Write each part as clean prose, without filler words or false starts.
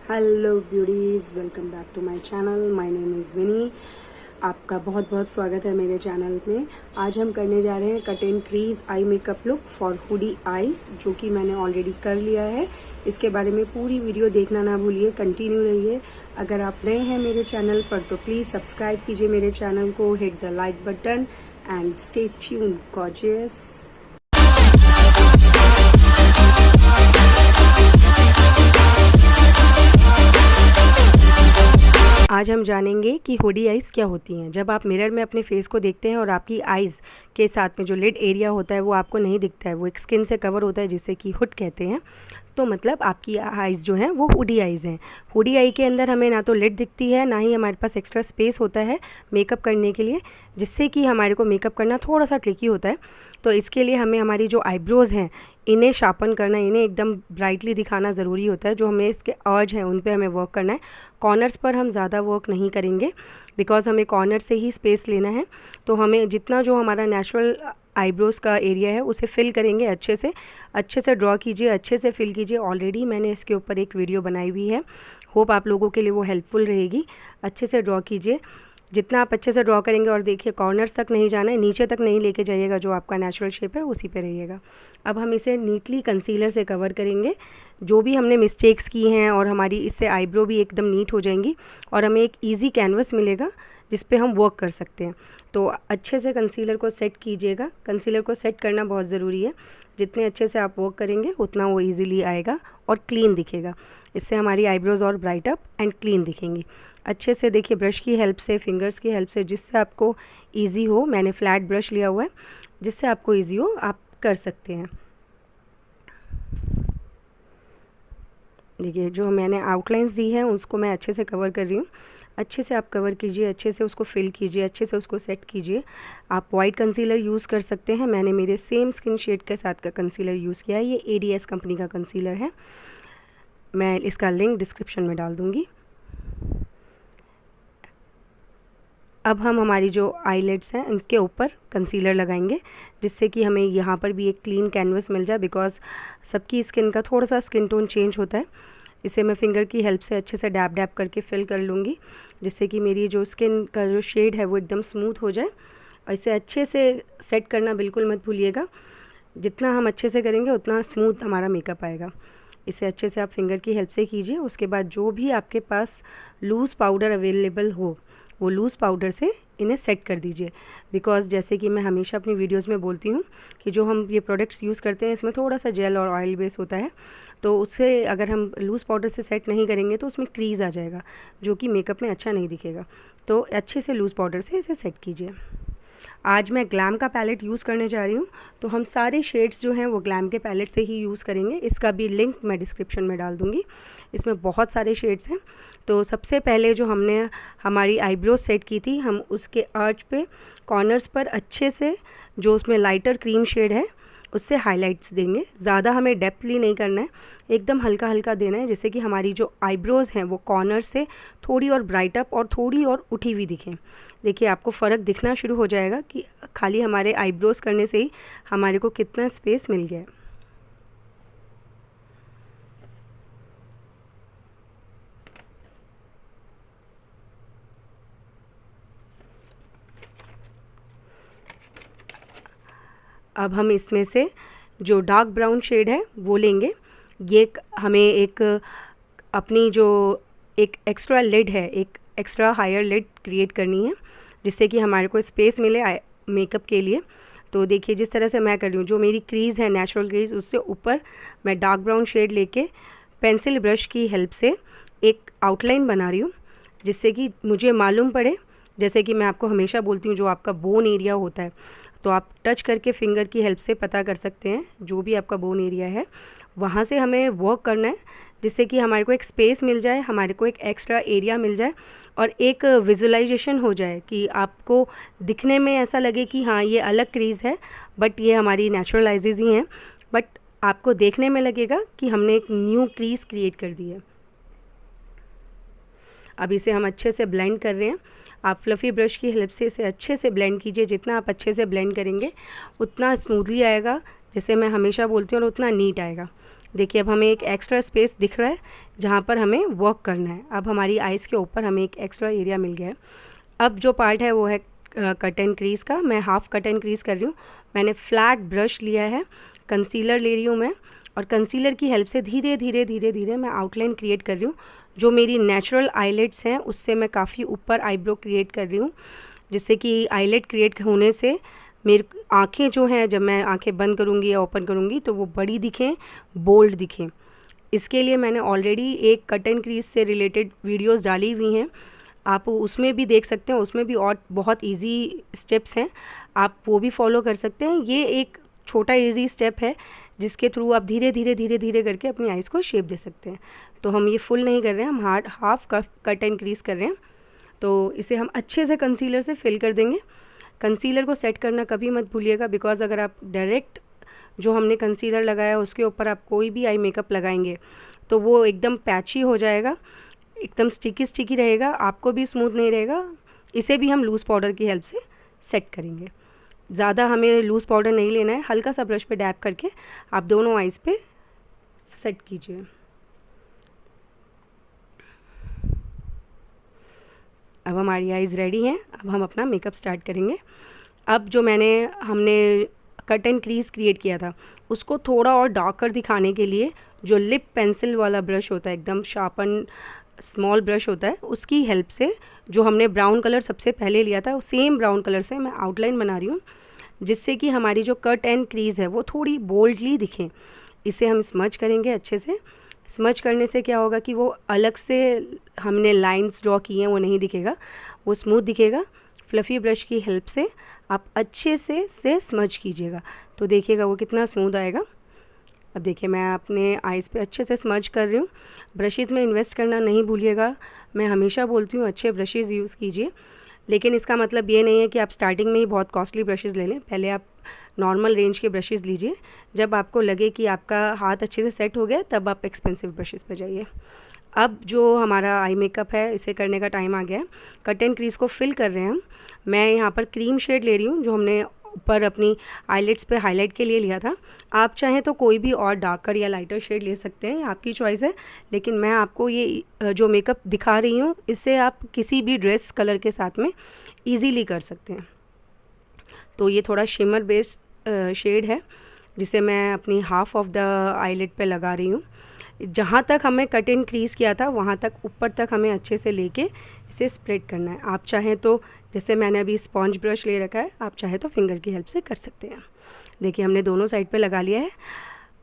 Hello beauties, welcome back to my channel. My name is Vini. आपका बहुत बहुत स्वागत है मेरे चैनल में। आज हम करने जा रहे हैं cut and crease eye makeup look for hoodie eyes, जो कि मैंने ऑलरेडी कर लिया है। इसके बारे में पूरी वीडियो देखना ना भूलिए, कंटिन्यू रहिए। अगर आप नए हैं मेरे चैनल पर तो प्लीज़ सब्सक्राइब कीजिए मेरे चैनल को, hit the like button and stay tuned gorgeous. आज हम जानेंगे कि हुडी आइज़ क्या होती हैं। जब आप मिरर में अपने फेस को देखते हैं और आपकी आइज़ के साथ में जो लिड एरिया होता है वो आपको नहीं दिखता है, वो एक स्किन से कवर होता है जिसे कि हुड कहते हैं, तो मतलब आपकी आइज़ जो हैं वो हुडी आइज़ हैं। हुडी आई के अंदर हमें ना तो लिड दिखती है, ना ही हमारे पास एक्स्ट्रा स्पेस होता है मेकअप करने के लिए, जिससे कि हमारे को मेकअप करना थोड़ा सा ट्रिकी होता है। तो इसके लिए हमें हमारी जो आईब्रोज़ हैं इन्हें शार्पन करना, इन्हें एकदम ब्राइटली दिखाना ज़रूरी होता है। जो हमें इसके अर्ज हैं उन पे हमें वर्क करना है। कॉर्नर्स पर हम ज़्यादा वर्क नहीं करेंगे बिकॉज़ हमें कॉर्नर से ही स्पेस लेना है। तो हमें जितना जो हमारा नेचुरल आईब्रोज़ का एरिया है उसे फिल करेंगे, अच्छे से ड्रॉ कीजिए, अच्छे से फिल कीजिए। ऑलरेडी मैंने इसके ऊपर एक वीडियो बनाई हुई है, होप आप लोगों के लिए वो हेल्पफुल रहेगी। अच्छे से ड्रॉ कीजिए, जितना आप अच्छे से ड्रॉ करेंगे। और देखिए, कॉर्नर्स तक नहीं जाना है, नीचे तक नहीं लेके जाइएगा, जो आपका नेचुरल शेप है उसी पे रहिएगा। अब हम इसे नीटली कंसीलर से कवर करेंगे, जो भी हमने मिस्टेक्स की हैं, और हमारी इससे आईब्रो भी एकदम नीट हो जाएंगी और हमें एक इजी कैनवस मिलेगा जिस पे हम वर्क कर सकते हैं। तो अच्छे से कंसीलर को सेट कीजिएगा। कंसीलर को सेट करना बहुत ज़रूरी है। जितने अच्छे से आप वर्क करेंगे उतना वो ईज़िली आएगा और क्लीन दिखेगा। इससे हमारी आईब्रोज़ और ब्राइट अप एंड क्लीन दिखेंगी। अच्छे से देखिए, ब्रश की हेल्प से, फिंगर्स की हेल्प से, जिससे आपको इजी हो। मैंने फ्लैट ब्रश लिया हुआ है, जिससे आपको इजी हो आप कर सकते हैं। देखिए, जो मैंने आउटलाइंस दी हैं उसको मैं अच्छे से कवर कर रही हूँ। अच्छे से आप कवर कीजिए, अच्छे से उसको फिल कीजिए, अच्छे से उसको सेट कीजिए। आप वाइट कंसीलर यूज़ कर सकते हैं। मैंने मेरे सेम स्किन शेड के साथ का कंसीलर यूज़ किया है। ये ADS कंपनी का कंसीलर है, मैं इसका लिंक डिस्क्रिप्शन में डाल दूँगी। अब हम हमारी जो आईलिड्स हैं इनके ऊपर कंसीलर लगाएंगे, जिससे कि हमें यहाँ पर भी एक क्लीन कैनवस मिल जाए, बिकॉज़ सबकी स्किन का थोड़ा सा स्किन टोन चेंज होता है। इसे मैं फिंगर की हेल्प से अच्छे से डैब डैब करके फिल कर लूँगी, जिससे कि मेरी जो स्किन का जो शेड है वो एकदम स्मूथ हो जाए। और इसे अच्छे से सेट करना बिल्कुल मत भूलिएगा। जितना हम अच्छे से करेंगे उतना स्मूथ हमारा मेकअप आएगा। इसे अच्छे से आप फिंगर की हेल्प से कीजिए। उसके बाद जो भी आपके पास लूज़ पाउडर अवेलेबल हो वो लूज़ पाउडर से इन्हें सेट कर दीजिए। बिकॉज़ जैसे कि मैं हमेशा अपनी वीडियोस में बोलती हूँ कि जो हम ये प्रोडक्ट्स यूज़ करते हैं इसमें थोड़ा सा जेल और ऑयल बेस होता है, तो उससे अगर हम लूज़ पाउडर से सेट नहीं करेंगे तो उसमें क्रीज़ आ जाएगा, जो कि मेकअप में अच्छा नहीं दिखेगा। तो अच्छे से लूज़ पाउडर से इसे सेट कीजिए। आज मैं ग्लैम का पैलेट यूज़ करने जा रही हूँ, तो हम सारे शेड्स जो हैं वो ग्लैम के पैलेट से ही यूज़ करेंगे। इसका भी लिंक मैं डिस्क्रिप्शन में डाल दूँगी। इसमें बहुत सारे शेड्स हैं। तो सबसे पहले जो हमने हमारी आईब्रो सेट की थी, हम उसके आर्च पे, कॉर्नर्स पर अच्छे से जो उसमें लाइटर क्रीम शेड है उससे हाइलाइट्स देंगे। ज़्यादा हमें डेप्थली नहीं करना है, एकदम हल्का हल्का देना है, जिससे कि हमारी जो आईब्रोज़ हैं वो कॉर्नर से थोड़ी और ब्राइट अप और थोड़ी और उठी हुई दिखें। देखिए, आपको फ़र्क दिखना शुरू हो जाएगा कि खाली हमारे आईब्रोज़ करने से ही हमारे को कितना स्पेस मिल गया है। अब हम इसमें से जो डार्क ब्राउन शेड है वो लेंगे। ये हमें एक अपनी जो एक एक्स्ट्रा लिड है, एक एक्स्ट्रा हायर लिड क्रिएट करनी है, जिससे कि हमारे को स्पेस मिले मेकअप के लिए। तो देखिए, जिस तरह से मैं कर रही हूँ, जो मेरी क्रीज़ है नेचुरल क्रीज़, उससे ऊपर मैं डार्क ब्राउन शेड लेके पेंसिल ब्रश की हेल्प से एक आउटलाइन बना रही हूँ, जिससे कि मुझे मालूम पड़े। जैसे कि मैं आपको हमेशा बोलती हूँ, जो आपका बोन एरिया होता है, तो आप टच करके फिंगर की हेल्प से पता कर सकते हैं जो भी आपका बोन एरिया है, वहाँ से हमें वर्क करना है, जिससे कि हमारे को एक स्पेस मिल जाए, हमारे को एक एक्स्ट्रा एरिया मिल जाए और एक विजुअलाइजेशन हो जाए कि आपको दिखने में ऐसा लगे कि हाँ, ये अलग क्रीज़ है, बट ये हमारी नेचुरल आइज़ ही हैं, बट आपको देखने में लगेगा कि हमने एक न्यू क्रीज़ क्रिएट कर दी है। अब इसे हम अच्छे से ब्लेंड कर रहे हैं। आप फ्लफ़ी ब्रश की हेल्प से इसे अच्छे से ब्लेंड कीजिए। जितना आप अच्छे से ब्लेंड करेंगे उतना स्मूथली आएगा, जैसे मैं हमेशा बोलती हूँ, और उतना नीट आएगा। देखिए अब हमें एक एक्स्ट्रा स्पेस दिख रहा है जहाँ पर हमें वर्क करना है। अब हमारी आइज़ के ऊपर हमें एक एक्स्ट्रा एरिया मिल गया है। अब जो पार्ट है वो है कट एंड क्रीज़ का। मैं हाफ कट एंड क्रीज़ कर रही हूँ। मैंने फ्लैट ब्रश लिया है, कंसीलर ले रही हूँ मैं, और कंसीलर की हेल्प से धीरे धीरे धीरे धीरे मैं आउटलाइन क्रिएट कर रही हूँ। जो मेरी नेचुरल आईलेट्स हैं उससे मैं काफ़ी ऊपर आईब्रो क्रिएट कर रही हूँ, जिससे कि आईलेट क्रिएट होने से मेरी आँखें जो हैं, जब मैं आँखें बंद करूँगी या ओपन करूँगी तो वो बड़ी दिखें, बोल्ड दिखें। इसके लिए मैंने ऑलरेडी एक कट एंड क्रीज से रिलेटेड वीडियोस डाली हुई हैं, आप उसमें भी देख सकते हैं। उसमें भी और बहुत इजी स्टेप्स हैं, आप वो भी फॉलो कर सकते हैं। ये एक छोटा इजी स्टेप है जिसके थ्रू आप धीरे धीरे धीरे धीरे करके अपनी आइज़ को शेप दे सकते हैं। तो हम ये फुल नहीं कर रहे हैं, हम हाफ कट एंड क्रीज कर रहे हैं। तो इसे हम अच्छे से कंसीलर से फिल कर देंगे। कंसीलर को सेट करना कभी मत भूलिएगा, बिकॉज़ अगर आप डायरेक्ट जो हमने कंसीलर लगाया उसके ऊपर आप कोई भी आई मेकअप लगाएंगे तो वो एकदम पैची हो जाएगा, एकदम स्टिकी स्टिकी रहेगा, आपको भी स्मूथ नहीं रहेगा। इसे भी हम लूज़ पाउडर की हेल्प से सेट करेंगे। ज़्यादा हमें लूज़ पाउडर नहीं लेना है, हल्का सा ब्रश पे डैब करके आप दोनों आइज़ पे सेट कीजिए। अब हमारी आइज़ रेडी हैं। अब हम अपना मेकअप स्टार्ट करेंगे। अब जो हमने कट एंड क्रीज क्रिएट किया था उसको थोड़ा और डार्कर दिखाने के लिए जो लिप पेंसिल वाला ब्रश होता है, एकदम शार्पन स्मॉल ब्रश होता है, उसकी हेल्प से जो हमने ब्राउन कलर सबसे पहले लिया था सेम ब्राउन कलर से मैं आउटलाइन बना रही हूँ, जिससे कि हमारी जो कट एंड क्रीज है वो थोड़ी बोल्डली दिखे। इसे हम स्मज करेंगे अच्छे से। स्मज करने से क्या होगा कि वो अलग से हमने लाइंस ड्रॉ की हैं वो नहीं दिखेगा, वो स्मूथ दिखेगा। फ्लफ़ी ब्रश की हेल्प से आप अच्छे से स्मज कीजिएगा तो देखिएगा वो कितना स्मूथ आएगा। अब देखिए मैं अपने आइज़ पे अच्छे से स्मज कर रही हूँ। ब्रशेज़ में इन्वेस्ट करना नहीं भूलिएगा। मैं हमेशा बोलती हूँ अच्छे ब्रशेज़ यूज़ कीजिए, लेकिन इसका मतलब ये नहीं है कि आप स्टार्टिंग में ही बहुत कॉस्टली ब्रशेज़ ले लें। पहले आप नॉर्मल रेंज के ब्रशेज़ लीजिए, जब आपको लगे कि आपका हाथ अच्छे से सेट हो गया तब आप एक्सपेंसिव ब्रशेज़ पे जाइए। अब जो हमारा आई मेकअप है इसे करने का टाइम आ गया है। कट एंड क्रीज को फिल कर रहे हैं हम। मैं यहाँ पर क्रीम शेड ले रही हूँ जो हमने ऊपर अपनी आईलेट्स पे हाईलाइट के लिए लिया था। आप चाहें तो कोई भी और डार्कर या लाइटर शेड ले सकते हैं, आपकी चॉइस है, लेकिन मैं आपको ये जो मेकअप दिखा रही हूँ इससे आप किसी भी ड्रेस कलर के साथ में ईजीली कर सकते हैं। तो ये थोड़ा शिमर बेस्ड शेड है जिसे मैं अपनी हाफ ऑफ द आईलेट पे लगा रही हूँ। जहाँ तक हमें कट एंड क्रीज किया था वहाँ तक ऊपर तक हमें अच्छे से लेके इसे स्प्रेड करना है। आप चाहें तो जैसे मैंने अभी स्पॉन्ज ब्रश ले रखा है, आप चाहे तो फिंगर की हेल्प से कर सकते हैं। देखिए हमने दोनों साइड पे लगा लिया है।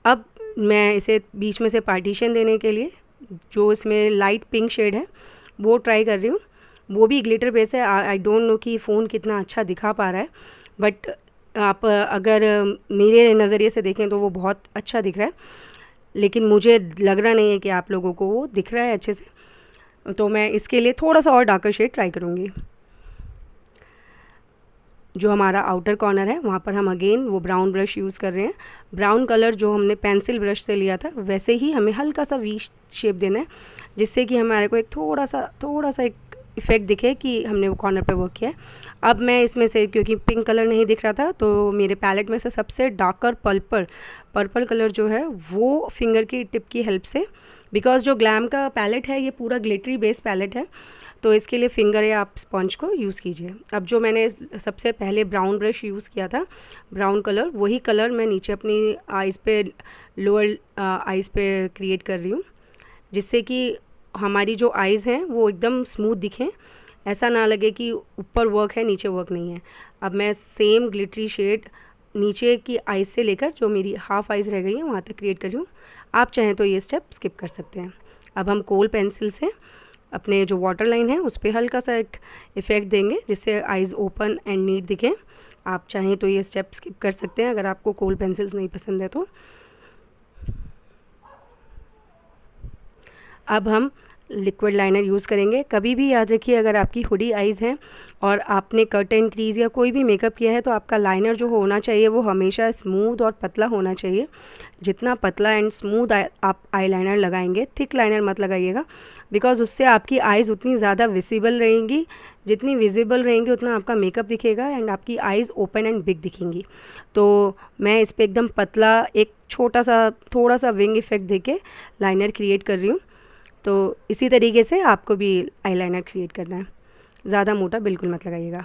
अब मैं इसे बीच में से पार्टीशन देने के लिए जो इसमें लाइट पिंक शेड है वो ट्राई कर रही हूँ। वो भी ग्लिटर बेस है। आई डोंट नो कि फ़ोन कितना अच्छा दिखा पा रहा है, बट आप अगर मेरे नज़रिए से देखें तो वो बहुत अच्छा दिख रहा है, लेकिन मुझे लग रहा नहीं है कि आप लोगों को वो दिख रहा है अच्छे से। तो मैं इसके लिए थोड़ा सा और डार्कर शेड ट्राई करूँगी। जो हमारा आउटर कॉर्नर है वहाँ पर हम अगेन वो ब्राउन ब्रश यूज़ कर रहे हैं। ब्राउन कलर जो हमने पेंसिल ब्रश से लिया था वैसे ही हमें हल्का सा वी शेप देना है, जिससे कि हमारे को एक थोड़ा सा एक इफ़ेक्ट दिखे कि हमने वो कॉर्नर पे वर्क किया है। अब मैं इसमें से, क्योंकि पिंक कलर नहीं दिख रहा था, तो मेरे पैलेट में से सबसे डार्कर पर्पल कलर जो है वो फिंगर की टिप की हेल्प से, बिकॉज़ जो ग्लैम का पैलेट है ये पूरा ग्लिटरी बेस पैलेट है, तो इसके लिए फिंगर या आप स्पंज को यूज़ कीजिए। अब जो मैंने सबसे पहले ब्राउन ब्रश यूज़ किया था, ब्राउन कलर, वही कलर मैं नीचे अपनी आइज़ पे, लोअर आइज़ पे क्रिएट कर रही हूँ, जिससे कि हमारी जो आइज़ हैं वो एकदम स्मूथ दिखें, ऐसा ना लगे कि ऊपर वर्क है नीचे वर्क नहीं है। अब मैं सेम ग्लिटरी शेड नीचे की आइज़ से लेकर जो मेरी हाफ आइज़ रह गई है वहाँ तक क्रिएट कर रही हूँ। आप चाहें तो ये स्टेप स्किप कर सकते हैं। अब हम कोल पेंसिल से अपने जो वाटर लाइन है उस पर हल्का सा एक इफ़ेक्ट देंगे जिससे आइज़ ओपन एंड नीट दिखें। आप चाहें तो ये स्टेप स्किप कर सकते हैं अगर आपको कोल पेंसिल्स नहीं पसंद है तो। अब हम लिक्विड लाइनर यूज़ करेंगे। कभी भी याद रखिए, अगर आपकी हुडी आइज़ हैं और आपने कर्टन क्रीज या कोई भी मेकअप किया है तो आपका लाइनर जो होना चाहिए वो हमेशा स्मूथ और पतला होना चाहिए। जितना पतला एंड स्मूथ आप आई लाइनर लगाएंगे, थिक लाइनर मत लगाइएगा, बिकॉज उससे आपकी आइज़ उतनी ज़्यादा विजिबल रहेंगी, जितनी विजिबल रहेंगी उतना आपका मेकअप दिखेगा एंड आपकी आइज़ ओपन एंड बिग दिखेंगी। तो मैं इस पर एकदम पतला एक छोटा सा थोड़ा सा विंग इफेक्ट देके लाइनर क्रिएट कर रही हूँ। तो इसी तरीके से आपको भी आईलाइनर क्रिएट करना है, ज़्यादा मोटा बिल्कुल मत लगाइएगा।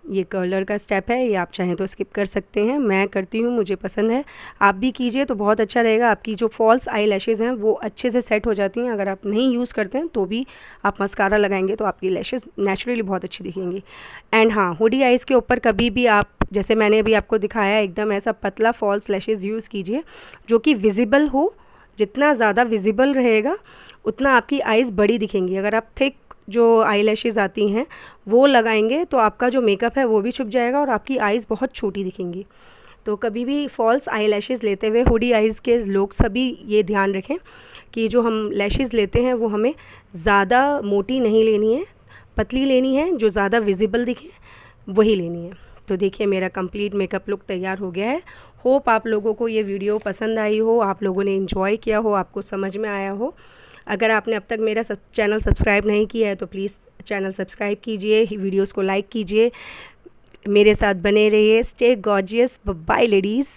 ये कर्लर का स्टेप है, ये आप चाहें तो स्किप कर सकते हैं, मैं करती हूँ, मुझे पसंद है। आप भी कीजिए तो बहुत अच्छा रहेगा। आपकी जो फॉल्स आई लैशेज़ हैं वो अच्छे से सेट हो जाती हैं। अगर आप नहीं यूज़ करते हैं तो भी आप मस्कारा लगाएंगे तो आपकी लैशेज़ नेचुरली बहुत अच्छी दिखेंगी। एंड हाँ, हुडी आइज़ के ऊपर कभी भी आप, जैसे मैंने अभी आपको दिखाया, एकदम ऐसा पतला फॉल्स लैशेज़ यूज़ कीजिए जो कि विजिबल हो। जितना ज़्यादा विजिबल रहेगा उतना आपकी आइज़ बड़ी दिखेंगी। अगर आप थिक जो आई लैशेज़ आती हैं वो लगाएंगे तो आपका जो मेकअप है वो भी छुप जाएगा और आपकी आइज़ बहुत छोटी दिखेंगी। तो कभी भी फॉल्स आई लैशेज़ लेते हुए हुडी आइज़ के लोग सभी ये ध्यान रखें कि जो हम लैशेज़ लेते हैं वो हमें ज़्यादा मोटी नहीं लेनी है, पतली लेनी है, जो ज़्यादा विजिबल दिखे वही लेनी है। तो देखिए मेरा कंप्लीट मेकअप लुक तैयार हो गया है। होप आप लोगों को ये वीडियो पसंद आई हो, आप लोगों ने इन्जॉय किया हो, आपको समझ में आया हो। अगर आपने अब तक मेरा चैनल सब्सक्राइब नहीं किया है तो प्लीज़ चैनल सब्सक्राइब कीजिए, वीडियोस को लाइक कीजिए, मेरे साथ बने रहिए। Stay gorgeous, bye ladies.